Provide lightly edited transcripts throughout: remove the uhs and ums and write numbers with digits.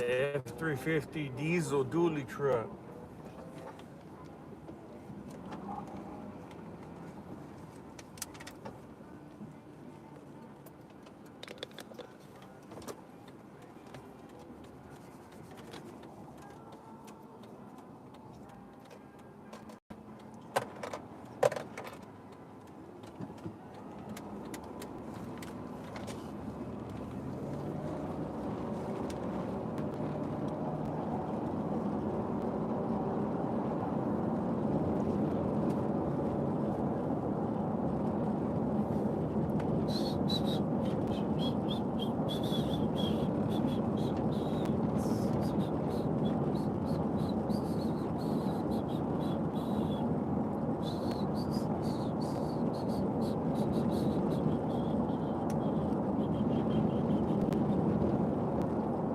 The F-350 diesel dually truck.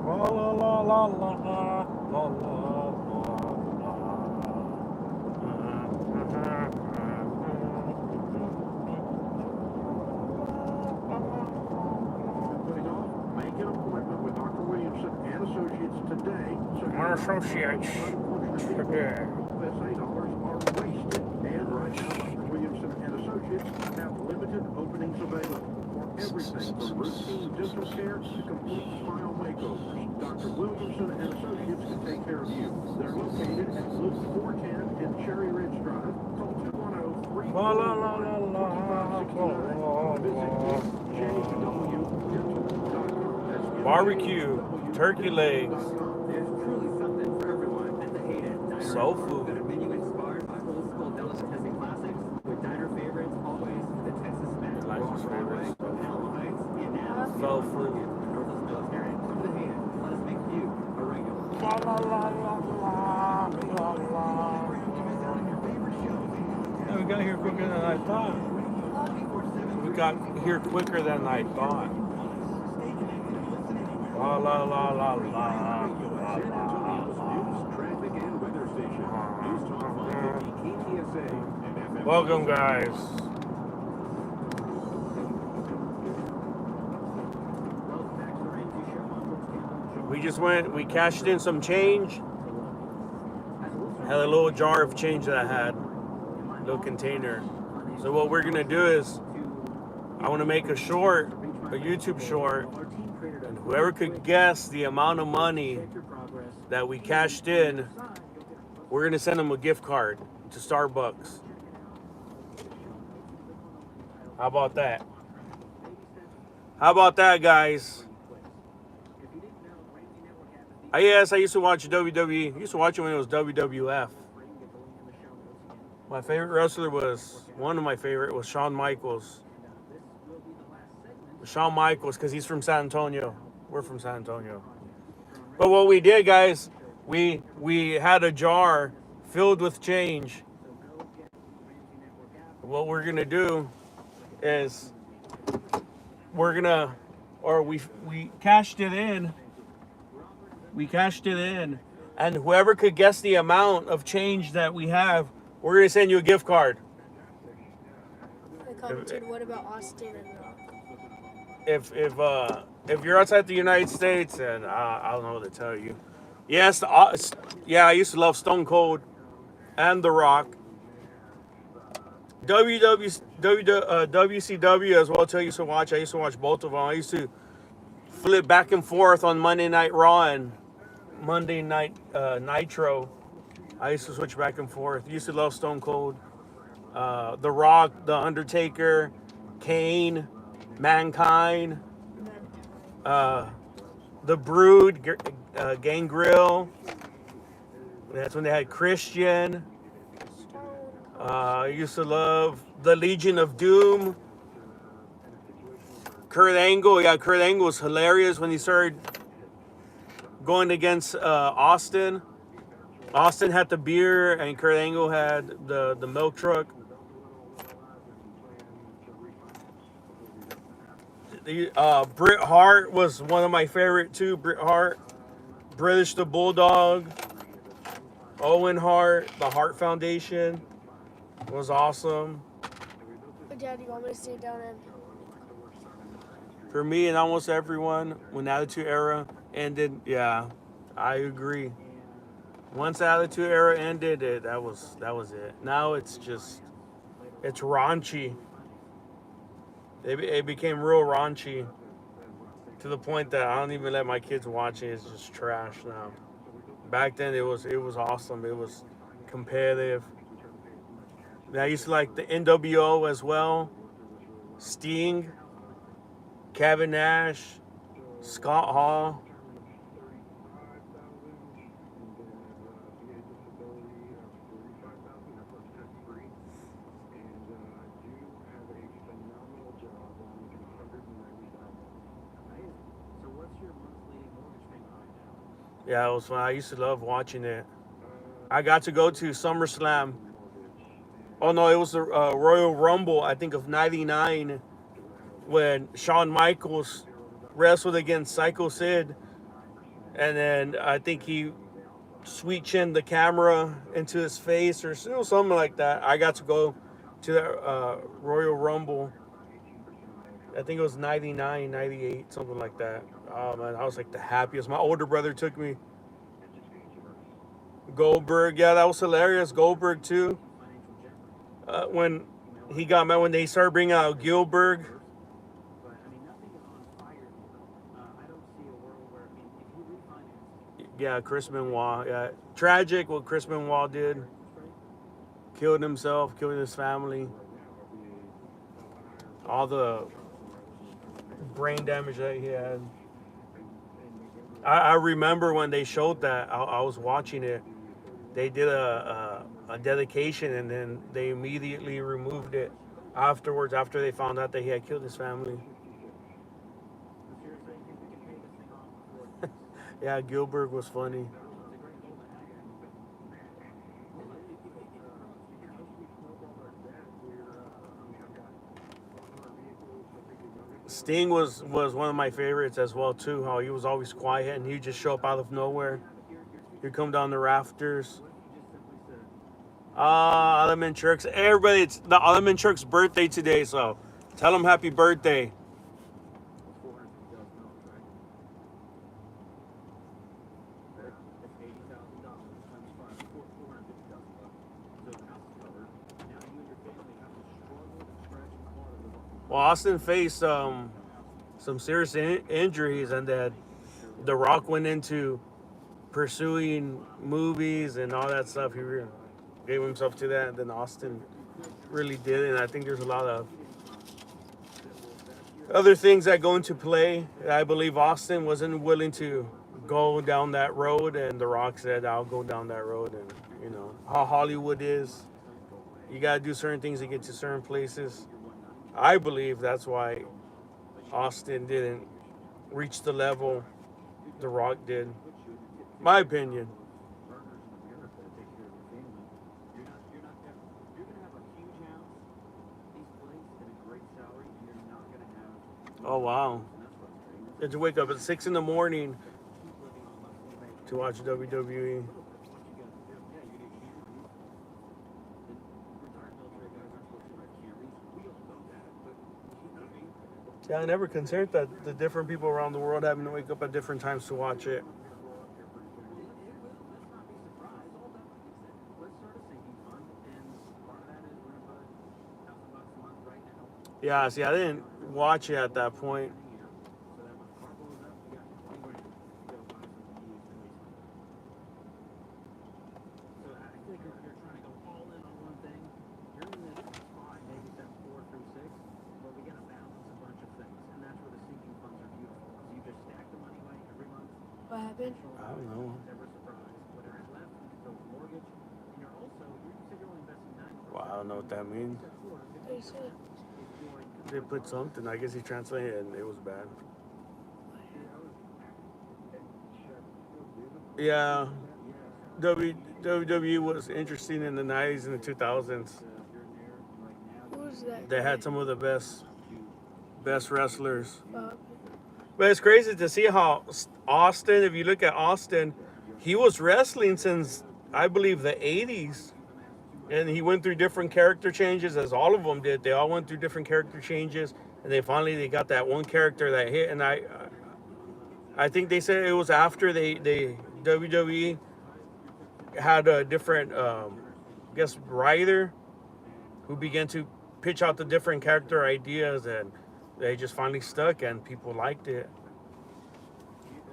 La la la la la la la. Putting off, make an appointment with Dr. Williamson and Associates today. My associates today. USA dollars are wasted. And right now, Dr. Williamson and Associates have limited openings available for everything from routine dental care to complete smile makeovers. Dr. Williamson and Associates can take care of you. They're located at Loop 410 in Cherry Ridge Drive. Call 210-341-2569. Visit jwdental.com. Barbecue, turkey legs, There's truly something for everyone at the Hayden Diner. soul food. Got a menu inspired by old school delicatessen classics with diner favorites always the Texas Smash, Texas favorites. Alamo Heights, and now Soul food. Northwest Military. Come to the Hayden. Let us make you a regular. La la la la la la la. Yeah, we got here quicker than I thought. We got here quicker than I thought. La la la la la la la. Traffic and weather station. News Talk 550 KTSA and FM. Welcome, guys. We cashed in some change. Had a little jar of change that I had, little container. So what we're gonna do is, I want to make a YouTube short, and whoever could guess the amount of money that we cashed in, we're gonna send them a gift card to Starbucks. How about that? How about that, guys? Yes, I used to watch WWE. I used to watch it when it was WWF. My favorite wrestler one of my favorite was Shawn Michaels. Shawn Michaels, because he's from San Antonio. We're from San Antonio. But what we did, guys, we had a jar filled with change. What we're gonna do is we cashed it in. We cashed it in, and whoever could guess the amount of change that we have, we're gonna send you a gift card. They commented, what about Austin and If you're outside the United States, and I don't know what to tell you. Yes, yeah, I used to love Stone Cold and The Rock. WCW as well too. I used to watch both of them. I used to flip back and forth on Monday Night Raw and Monday Night Nitro. I used to switch back and forth. Used to love Stone Cold, The Rock, The Undertaker, Kane, Mankind, The Brood, Gangrel. That's when they had Christian. I used to love the Legion of Doom. Kurt Angle, yeah, Kurt Angle was hilarious when he started going against Austin. Austin had the beer and Kurt Angle had the milk truck. Bret Hart was one of my favorite too. Bret Hart, British the Bulldog, Owen Hart, the Hart Foundation was awesome. Dad, you want me to sit down and... For me and almost everyone, when Attitude Era ended, yeah, I agree. Once the Attitude Era ended, that was it. Now it's raunchy. It became real raunchy to the point that I don't even let my kids watch it. It's just trash now. Back then it was awesome. It was competitive. And I used to like the NWO as well. Sting, Kevin Nash, Scott Hall. So what's your monthly mortgage payment right now? Yeah, it was fun. I used to love watching it. I got to go to SummerSlam. Oh no, it was the Royal Rumble, I think, of '99 when Shawn Michaels wrestled against Psycho Sid, and then I think he sweet chinned the camera into his face or something like that. I got to go to the Royal Rumble. I think it was '99, '98, something like that. Oh man, I was like the happiest. My older brother took me. Goldberg, yeah, that was hilarious. Goldberg too. When he got mad when they started bringing out Gilbert. But I mean, nothing is on fire. I don't see a world where, I mean, if you refinance, Yeah, Chris Benoit. Yeah, tragic what Chris Benoit did. Killed himself, killed his family. All the brain damage that he had. I remember when they showed that. I was watching it. They did a dedication and then they immediately removed it afterwards after they found out that he had killed his family. seriously, I think we can pay this thing off before Yeah, Gilbert was funny. it's a great goal to have. Sting was one of my favorites as well too. How he was always quiet and he'd just show up out of nowhere. He'd come down the rafters. Element Churks. Everybody, it's the Element Churks' birthday today, so tell him happy birthday. Well, Austin faced some serious injuries, and that The Rock went into pursuing movies and all that stuff. He gave himself to that, and then Austin really did it. And I think there's a lot of other things that go into play. I believe Austin wasn't willing to go down that road, and The Rock said, "I'll go down that road." And you know how Hollywood is. You gotta do certain things to get to certain places. I believe that's why Austin didn't reach the level The Rock did. My opinion. Oh wow! You had to wake up at 6 in the morning to watch WWE. Yeah, I never considered that the different people around the world having to wake up at different times to watch it. Yeah, see, I didn't watch it at that point. What happened? I don't know. Well, I don't know what that means. They said, They put something. I guess he translated it and it was bad. Yeah. WWE was interesting in the 90s and the 2000s. who was that? They had some of the best wrestlers. Bob. But it's crazy to see how Austin, if you look at Austin, he was wrestling since, I believe, the 80s. And he went through different character changes, as all of them did. They all went through different character changes. And they got that one character that hit. And I think they said it was after they WWE had a different, I guess, writer who began to pitch out the different character ideas, and they just finally stuck, and people liked it.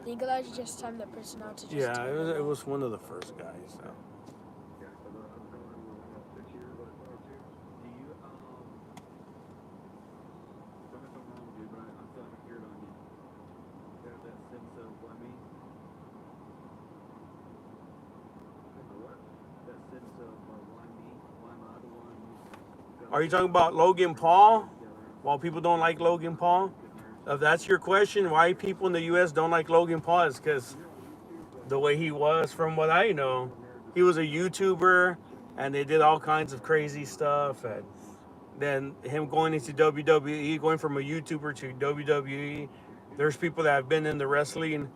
I think Elijah just timed that person out to just. Yeah, turn it off. was one of the first guys. So. Do you correct me if I'm wrong, dude, but I feel like I hear it on you. There's that sense of why me? That sense of why me? Why am I the one? Are you talking about Logan Paul? Well, people don't like Logan Paul. If that's your question, why people in the U.S. don't like Logan Paul is because the way he was, from what I know, he was a YouTuber, and they did all kinds of crazy stuff, and then him going into WWE, going from a YouTuber to WWE. There's people that have been in the wrestling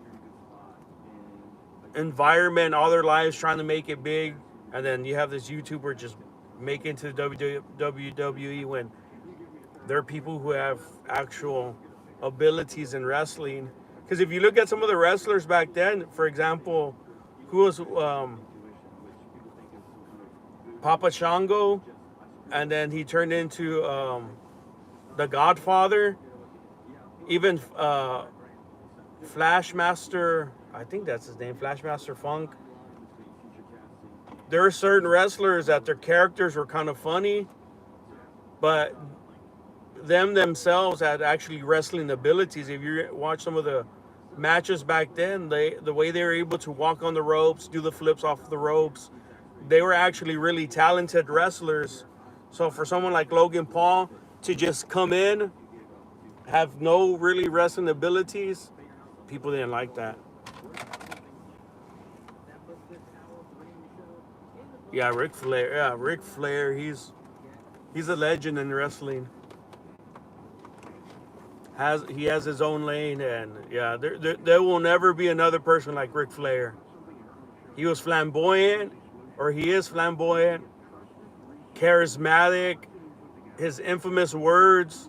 environment all their lives trying to make it big, and then you have this YouTuber just make it into the WWE when there are people who have actual abilities in wrestling. Because if you look at some of the wrestlers back then, for example, who was Papa Shango, and then he turned into the Godfather. Even Flashmaster, I think that's his name, Flashmaster Funk. There are certain wrestlers that their characters were kind of funny, but them themselves had actually wrestling abilities. If you watch some of the matches back then, the way they were able to walk on the ropes, do the flips off the ropes, they were actually really talented wrestlers. So for someone like Logan Paul to just come in, have no really wrestling abilities, people didn't like that. Yeah, Ric Flair. Yeah, Ric Flair. He's a legend in wrestling. He has his own lane, and yeah, there will never be another person like Ric Flair. He was flamboyant, or he is flamboyant, charismatic. His infamous words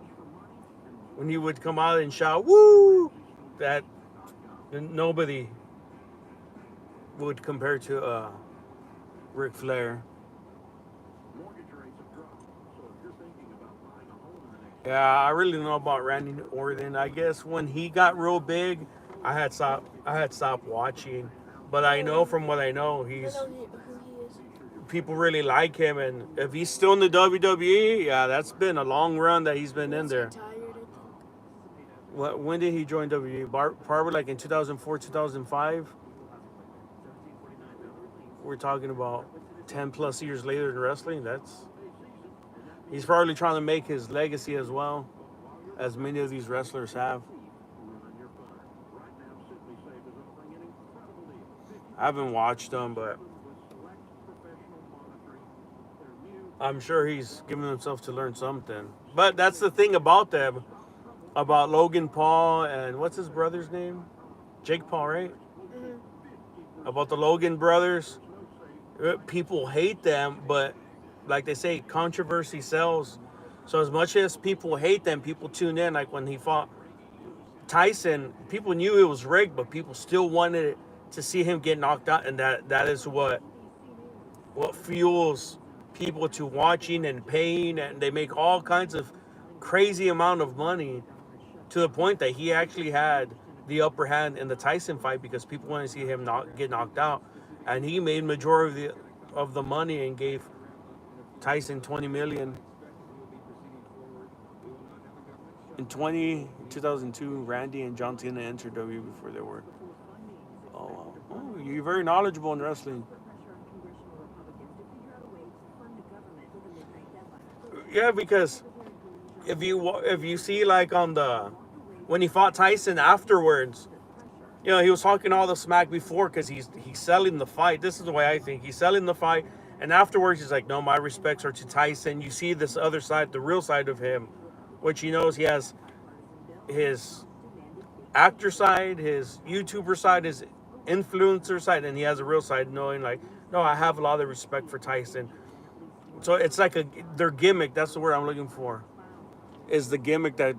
when he would come out and shout "Woo!" that nobody would compare to Ric Flair. Yeah, I really don't know about Randy Orton. I guess when he got real big, I had stopped watching. But I know from what I know, I he's know who he is. people really like him, and if he's still in the WWE, yeah, that's been a long run that he's been in He's there. retired, I think. When did he join WWE? Probably like in 2004, 2005. We're talking about 10 plus years later in wrestling. He's probably trying to make his legacy as well, as many of these wrestlers have. I haven't watched them, but I'm sure he's giving himself to learn something. But that's the thing about them, about Logan Paul and what's his brother's name? Jake Paul, right? Mm-hmm. About the Logan brothers. People hate them, but like they say, controversy sells. So as much as people hate them, people tune in. Like when he fought Tyson, people knew it was rigged, but people still wanted to see him get knocked out, and that is what fuels people to watching and paying, and they make all kinds of crazy amount of money to the point that he actually had the upper hand in the Tyson fight because people wanted to see him get knocked out, and he made majority of the money and gave Tyson $20 million. In 2002, Randy and John Cena entered WWE before they were. Oh, wow. Oh, you're very knowledgeable in wrestling. Yeah, because if you see like on the when he fought Tyson afterwards, you know, he was talking all the smack before because he's selling the fight. This is the way I think. He's selling the fight, and afterwards he's like, no, my respects are to Tyson. You see this other side, the real side of him, which he knows he has his actor side, his YouTuber side, his influencer side, and he has a real side, knowing like, no, I have a lot of respect for Tyson. So it's like their gimmick. That's the word I'm looking for. Is the gimmick that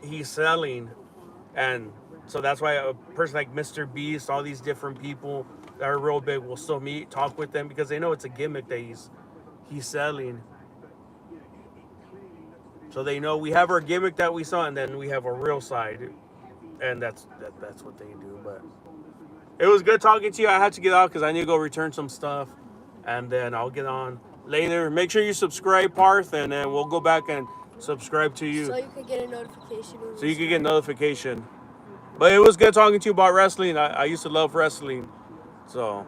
he's selling, and So that's why a person like Mr. Beast, all these different people that are real big will still meet, talk with them because they know it's a gimmick that he's selling. So they know we have our gimmick that we saw, and then we have a real side, and that's what they do. But it was good talking to you. I had to get out because I need to go return some stuff, and then I'll get on later. Make sure you subscribe, Parth, and then we'll go back and subscribe to you So you could get a notification. so you can get notification. But it was good talking to you about wrestling. I used to love wrestling, so